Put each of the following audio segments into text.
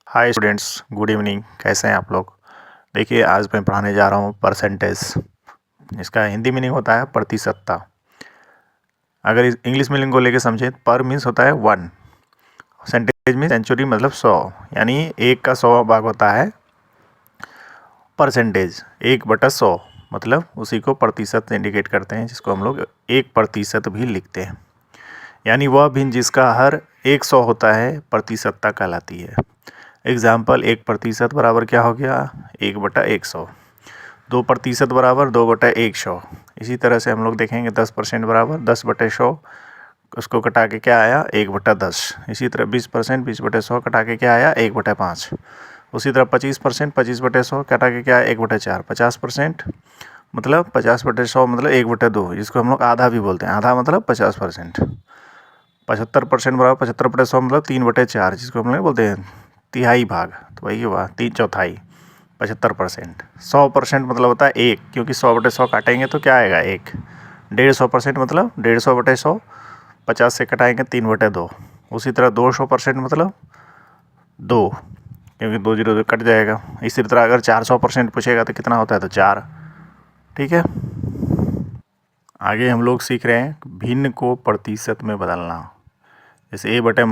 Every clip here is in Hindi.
Hi students, good evening. कैसे हैं आप लोग? देखिए, आज मैं पढ़ाने जा रहा हूँ परसेंटेज। इसका हिंदी मीनिंग होता है प्रतिशतता। अगर इस इंग्लिश मीनिंग को लेके समझें, पर मीन्स होता है 1, सेंटेज में सेंचुरी मतलब 100, यानी 1 का 100 भाग होता है परसेंटेज। 1/100 मतलब उसी को प्रतिशत इंडिकेट करते हैं, जिसको हम लोग 1% भी लिखते हैं। यानी वह भिन्न जिसका हर 100 होता है प्रतिशतता कहलाती है। एग्जाम्पल, 1% बराबर क्या हो गया? 1/100। 2% बराबर 2/100। इसी तरह से हम लोग देखेंगे 10% बराबर 10/100, उसको कटा के क्या आया? 1/10। इसी तरह 20% 20/100 कटा के क्या आया? 1/5। उसी तरह 25% 25/100 कटा के क्या आया? 1/4। 50% मतलब 50/100 मतलब 1/2, जिसको हम लोग आधा भी बोलते हैं। आधा मतलब 50%। 75% बराबर 75/100 मतलब 3/4, जिसको हम लोग बोलते हैं तिहाई भाग। तो वही हुआ 3/4, 75%। 100% मतलब होता है 1, क्योंकि 100/100 काटेंगे तो क्या आएगा? 1। 150% मतलब 150/100, 50 से कटाएंगे 3/2। उसी तरह 200% मतलब 2, क्योंकि 2 0 कट जाएगा। इसी तरह अगर 400% पूछेगा तो कितना होता है? तो 4। ठीक है, आगे हम लोग सीख रहे हैं भिन्न को प्रतिशत में बदलना। जैसे a/b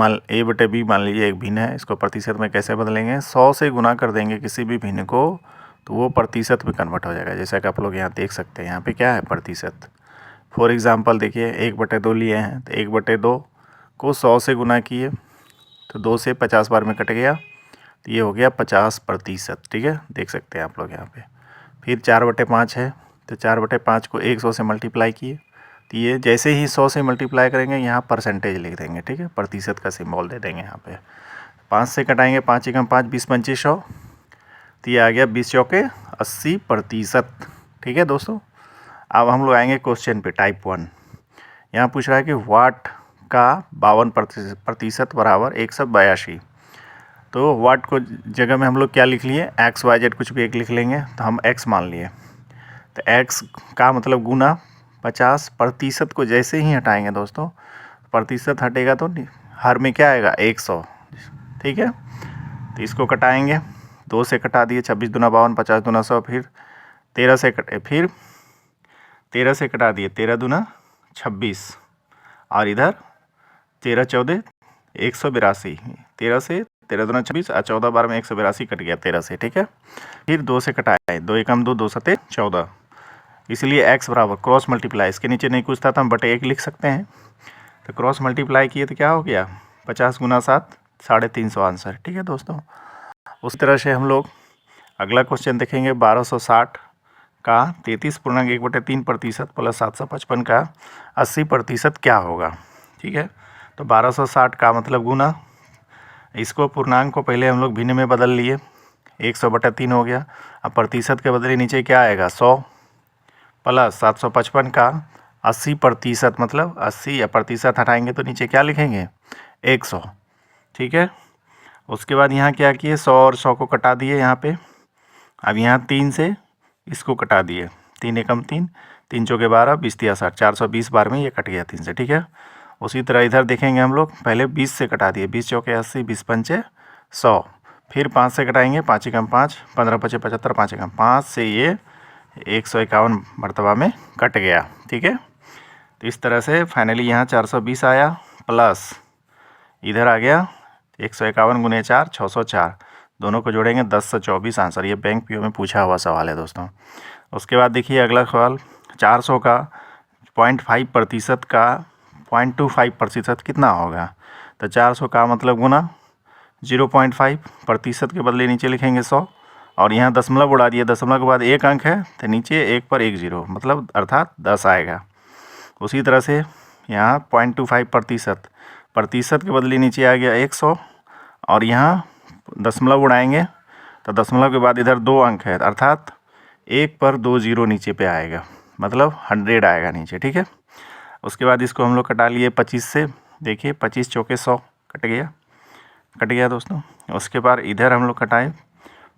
मान लीजिए एक भिन्न है, इसको प्रतिशत में कैसे बदलेंगे? 100 से गुना कर देंगे किसी भी भिन्न को, तो वो प्रतिशत में कन्वर्ट हो जाएगा। जैसा कि आप लोग यहाँ देख सकते हैं, यहाँ पे क्या है? प्रतिशत। फॉर एग्जांपल देखिए, 1/2 लिए हैं, तो 1/2 को 100 से गुना किए तो 2 से 50 बार में कट गया, तो ये हो गया 50%। ठीक है, देख सकते हैं आप लोग यहाँ पे। फिर 4/5 है, तो 4/5 को 100 से मल्टीप्लाई किए, तो ये जैसे ही 100 से मल्टीप्लाई करेंगे यहाँ परसेंटेज लिख देंगे। ठीक है, प्रतिशत का सिंबल दे देंगे यहाँ पे। 5 से कटाएंगे, 5 एकम 5, 20×25 100, तो ये आ गया 20 चौके 80%। ठीक है दोस्तों, अब हम लोग आएंगे क्वेश्चन पे, टाइप 1। यहाँ पूछ रहा है कि वाट का 52% बराबर 182। तो वाट को जगह में हम लोग क्या लिख लिए? XYZ कुछ भी एक लिख लेंगे, तो हम x मान लिए। तो x का मतलब गुना 50%। को जैसे ही हटाएंगे दोस्तों, प्रतिशत हटेगा तो हर में क्या आएगा? 100। ठीक है, तो इसको कटाएंगे, 2 से कटा दिए, 26 दूना 52, 50 दूना 100, फिर 13 से कटे, फिर 13 से कटा दिए, 13 दूना 26, और इधर 13 14 182। 13 से 13 दूना 26 और 14 बार में 182 कट गया 13 से। ठीक है, फिर 2 से कटाए, 2 एकम 2, 2 सते 14। इसलिए x बराबर क्रॉस मल्टीप्लाई, इसके नीचे नहीं कुछ था तो हम बटे 1 लिख सकते हैं। तो क्रॉस मल्टीप्लाई किए तो क्या हो गया? 50 गुना 7, 350 आंसर। ठीक है दोस्तों, उस तरह से हम लोग अगला क्वेश्चन देखेंगे। 1260 का 33.1/3% प्लस 755 का 80% क्या होगा? ठीक है, तो 1260 का मतलब गुना, इसको पूर्णांक को पहले हम लोग भिन्न में बदल लिए, 100/3 हो गया। अब प्रतिशत के बदले नीचे क्या आएगा? 100 प्लस 755 का 80%, मतलब 80 या प्रतिशत हटाएंगे तो नीचे क्या लिखेंगे? 100। ठीक है, उसके बाद यहाँ क्या किए? 100 और 100 को कटा दिए यहाँ पे। अब यहाँ 3 से इसको कटा दिए, 3 एकम 3, 3 चौके 12, 20 तिया 60, 420 बार में ये कट गया 3 से। ठीक है, उसी तरह इधर देखेंगे हम लोग, पहले 20 से कटा दिए, 20 चौके 80, 20 पंचे 100, फिर 5 से कटाएंगे, 5 एकम 5, 15 पचे 75, 5 एकम 5 से ये 151 मरतबा में कट गया। ठीक है, तो इस तरह से फाइनली यहाँ 420 आया, प्लस इधर आ गया 151 गुने 4, 604, दोनों को जोड़ेंगे 10 से 24 आंसर। ये बैंक पीओ में पूछा हुआ सवाल है दोस्तों। उसके बाद देखिए अगला सवाल, 400 का 0.5% का 0.25% कितना होगा? तो 400 का मतलब गुना 0.5, प्रतिशत के बदले नीचे लिखेंगे 100, और यहाँ दशमलव उड़ा दिए, दशमलव के बाद एक अंक है तो नीचे 1 पर 1 0, मतलब अर्थात 10 आएगा। उसी तरह से यहाँ 0.25%, प्रतिशत के बदले नीचे आ गया 100, और यहाँ दशमलव उड़ाएंगे तो दशमलव के बाद इधर 2 अंक है, अर्थात 1 पर 2 0 नीचे पे आएगा, मतलब 100 आएगा नीचे। ठीक है, उसके बाद इसको हम लोग कटा लिए 25 से, देखिए 25 चौके 100 कट गया दोस्तों। उसके बाद इधर हम लोग कटाए,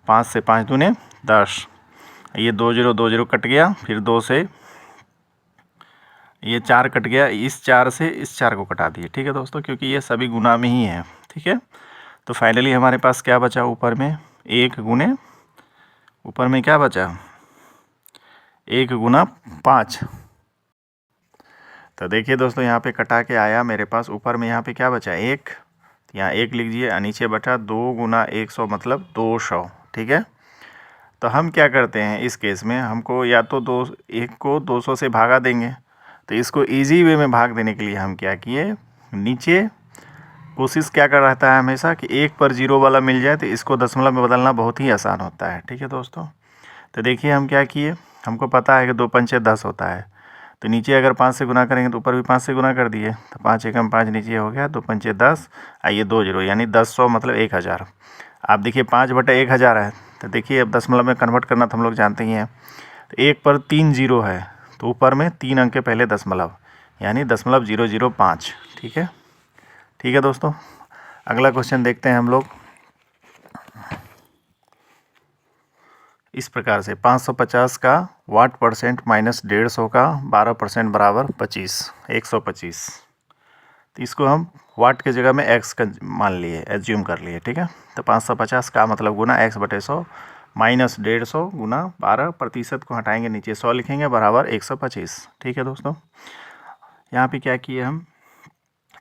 5 से 5 दूने 10, ये 2 0 2 0 कट गया, फिर 2 से ये 4 कट गया, इस 4 से इस 4 को कटा दिए। ठीक है दोस्तों, क्योंकि ये सभी गुना में ही है। ठीक है, तो फाइनली हमारे पास क्या बचा ऊपर में, 1 गुने ऊपर में क्या बचा 1 गुना 5। तो देखिए दोस्तों यहाँ पे कटा के आया मेरे पास ऊपर में, यहाँ पे क्या बचा 1, यहाँ 1 लिख दीजिए, नीचे बचा 2 गुना 100 मतलब 200। ठीक है, तो हम क्या करते हैं इस केस में, हमको या तो 1 को 200 से भागा देंगे। तो इसको इजी वे में भाग देने के लिए हम क्या किए, नीचे कोशिश क्या कर रहता है हमेशा कि 1 पर 0 वाला मिल जाए, तो इसको दशमलव में बदलना बहुत ही आसान होता है। ठीक है दोस्तों, तो देखिए हम क्या किए, हमको पता है कि 2 पंचे 10 होता है, तो नीचे अगर 5 से गुना करेंगे तो ऊपर भी 5 से गुना कर दिए, तो 5 एकम 5 नीचे हो गया, 2 पंचे 10, आइए 2 0 यानी 1000 मतलब 1000। आप देखिए 5/1000 है, तो देखिए अब दशमलव में कन्वर्ट करना तो हम लोग जानते ही हैं। तो 1 पर 3 0 है, तो ऊपर में 3 अंक के पहले दशमलव, यानी 0.005। ठीक है दोस्तों, अगला क्वेश्चन देखते हैं हम लोग इस प्रकार से। 550 का वाट परसेंट माइनस 150 का 12% बराबर 25, 125। तो इसको हम वाट की जगह में एक्स का मान लिए, एज्यूम कर लिए। ठीक है, तो 550 का मतलब गुना x/100 माइनस 150 गुना 12% को हटाएंगे नीचे 100 लिखेंगे बराबर 125। ठीक है दोस्तों, यहाँ पे क्या किए हम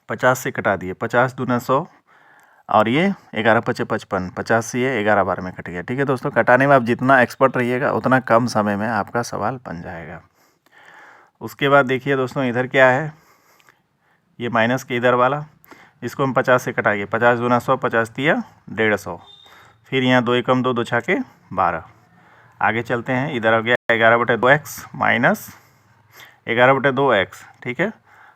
50 से कटा दिए, 50 दूना 100 और ये 11 पचे 55, 50 से ये 11 बार में कट गया। ठीक है दोस्तों, कटाने में आप जितना एक्सपर्ट रहिएगा उतना कम समय में आपका सवाल बन जाएगा। उसके बाद देखिए दोस्तों इधर क्या है, ये माइनस के इधर वाला, इसको हम 50 से कटाएंगे, 50 दूना 100, 50 दिया 150, फिर यहाँ 2 एकम 2, 2 छाके 12। आगे चलते हैं, इधर आ गया 11/2x माइनस 11/2x। ठीक है,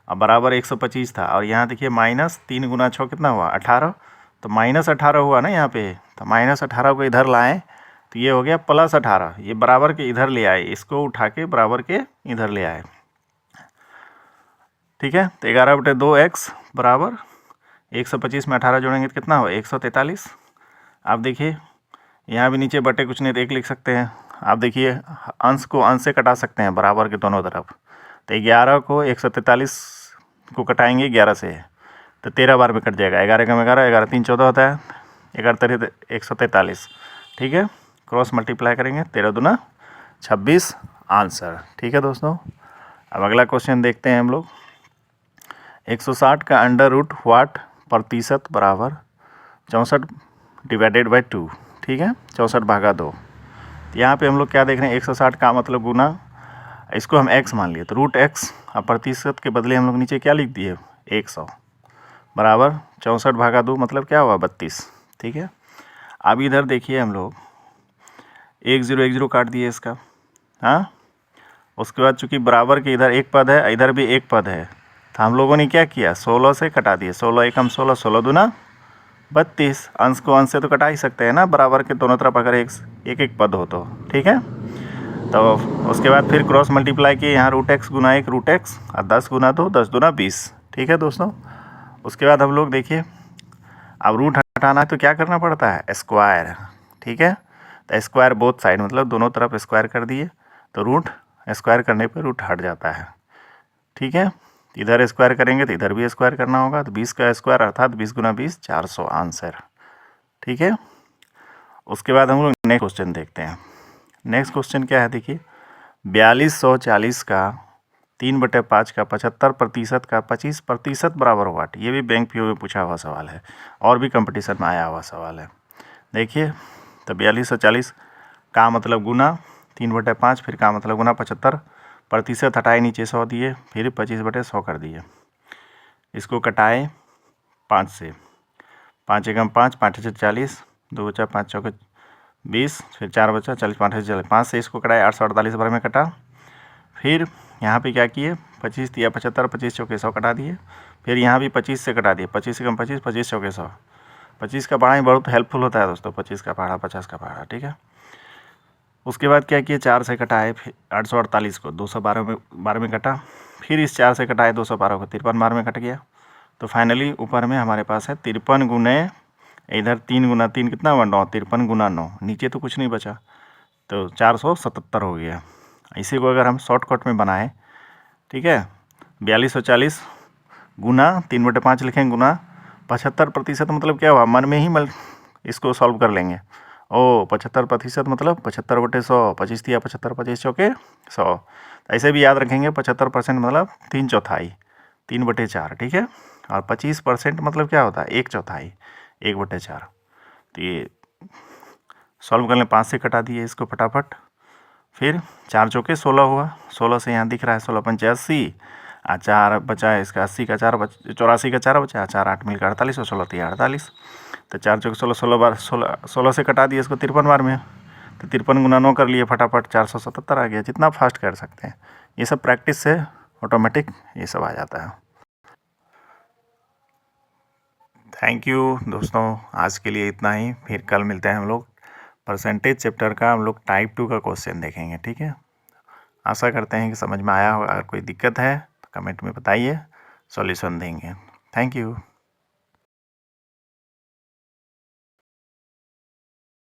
अब बराबर 125 था, और यहाँ देखिए माइनस 3 गुना 6 कितना हुआ 18, तो माइनस 18 हुआ ना यहाँ पे, तो माइनस 18 को इधर लाएं तो ये हो गया प्लस 18, ये बराबर के इधर ले आए, इसको उठा के बराबर के इधर ले आए। ठीक है, तो 11/2x बराबर 125 में 18 जोड़ेंगे तो कितना हुआ 143। आप देखिए यहाँ भी नीचे बटे कुछ नहीं तो 1 लिख सकते हैं। आप देखिए अंश को अंश से कटा सकते हैं बराबर के दोनों तरफ, तो 11 को 143 को कटाएंगे 11 से तो 13 बार में कट जाएगा, 11 कम 11, 11 3 14 होता है, 11 143। ठीक है, क्रॉस मल्टीप्लाई करेंगे, 13 दूना 26 आंसर। ठीक है दोस्तों, अब अगला क्वेश्चन देखते हैं हम लोग। 160 का अंडर रूट वाट प्रतिशत बराबर 64/2। ठीक है, 64/2। यहाँ पे हम लोग क्या देख रहे हैं, 160 का मतलब गुना, इसको हम x मान लिए तो रूट x, अब प्रतिशत के बदले हम लोग नीचे क्या लिख दिए 100 बराबर 64/2 मतलब क्या हुआ 32। ठीक है, अब इधर देखिए हम लोग 1 0 1 0 काट दिए इसका, हाँ। उसके बाद चूंकि बराबर के इधर एक पद है, इधर भी एक पद है, तो हम लोगों ने क्या किया 16 से कटा दिए, 16 एकम 16, 16 दूना 32। अंश को अंश से तो कटा ही सकते हैं ना, बराबर के दोनों तरफ अगर एक एक पद हो तो। ठीक है, तो उसके बाद फिर क्रॉस मल्टीप्लाई किए, यहाँ रूट एक्स गुना 1 रूट एक्स और 10 गुना 2 10 दूना 20। ठीक है दोस्तों, उसके बाद हम लोग देखिए अब रूट हटाना है तो क्या करना पड़ता है स्क्वायर। ठीक है, तो स्क्वायर बोथ साइड मतलब दोनों तरफ स्क्वायर कर दिए, तो रूट स्क्वायर करने पे रूट हट जाता है। ठीक है, इधर स्क्वायर करेंगे तो इधर भी स्क्वायर करना होगा, तो 20 का स्क्वायर अर्थात 20 गुना 20 400 आंसर। ठीक है, उसके बाद हम लोग नेक्स्ट क्वेश्चन देखते हैं। नेक्स्ट क्वेश्चन क्या है देखिए, 4240 का 3/5 का 75% का 25% बराबर वाट। ये भी बैंक पीओ में पूछा हुआ सवाल है और भी कंपटीशन में आया हुआ सवाल है। देखिए तो 4240 का मतलब गुना 3/5, फिर का मतलब गुना 75%, हटाए नीचे 100 दिए, फिर 25/100 कर दिए। इसको कटाए 5 से, 5 एकम 5, 5 से 40, 2 बचा 5 चौके 20, फिर 4 बचा 40, 5 से 40, 5 से इसको कटाए 848 बार में कटा। फिर यहाँ पे क्या किए 25 दिया 75, 25 चौके 100 कटा दिए, फिर यहाँ भी 25 से कटा दिए, 25 एकम 25, 25 चौके 100। 25 का पहाड़ा ही बहुत हेल्पफुल होता है दोस्तों, 25 का पहाड़ा 50 का पहाड़ा। ठीक है, उसके बाद क्या किए 4 से कटाए, फिर 848 को 212 बार में कटा, फिर इस 4 से कटाए 212 को 53 बार में कट गया। तो फाइनली ऊपर में हमारे पास है 53 गुने इधर 3 गुना 3 कितना हुआ 9, 53 गुना 9, नीचे तो कुछ नहीं बचा, तो 477 हो गया। इसी को अगर हम शॉर्टकट में बनाएं, ठीक है, 4240 गुना 3/5 लिखेंगे गुना 75% मतलब क्या हुआ, मन में ही इसको सॉल्व कर लेंगे। ओ 75% मतलब 75/100, 25 दिया 75, 25 चौके 100। ऐसे भी याद रखेंगे 75% मतलब 3/4, 3/4, ठीक है। और 25% मतलब क्या होता है, 1/4, 1/4। तो ये सॉल्व कर लें, 5 से कटा दिए इसको फटाफट। फिर 4 चौके 16 हुआ, 16 से यहाँ दिख रहा है 16×5 80, 4 बचा है इसका, 80 का 4 84 का 4 बचा, 4 8 मिलकर 48 और 16 3 48। तो 4 चौके 16, 16 बार 16 से कटा दिए इसको 53 बार में। तो 53 गुना 9 कर लिए फटाफट, 477 आ गया। जितना फास्ट कर सकते हैं, ये सब प्रैक्टिस से ऑटोमेटिक ये सब आ जाता है। थैंक यू दोस्तों, आज के लिए इतना ही। फिर कल मिलते हैं हम लोग, परसेंटेज चैप्टर का हम लोग टाइप 2 का क्वेश्चन देखेंगे, ठीक है। आशा करते हैं कि समझ में आया होगा। अगर कोई दिक्कत है तो कमेंट में बताइए, सॉल्यूशन देंगे। Thank you.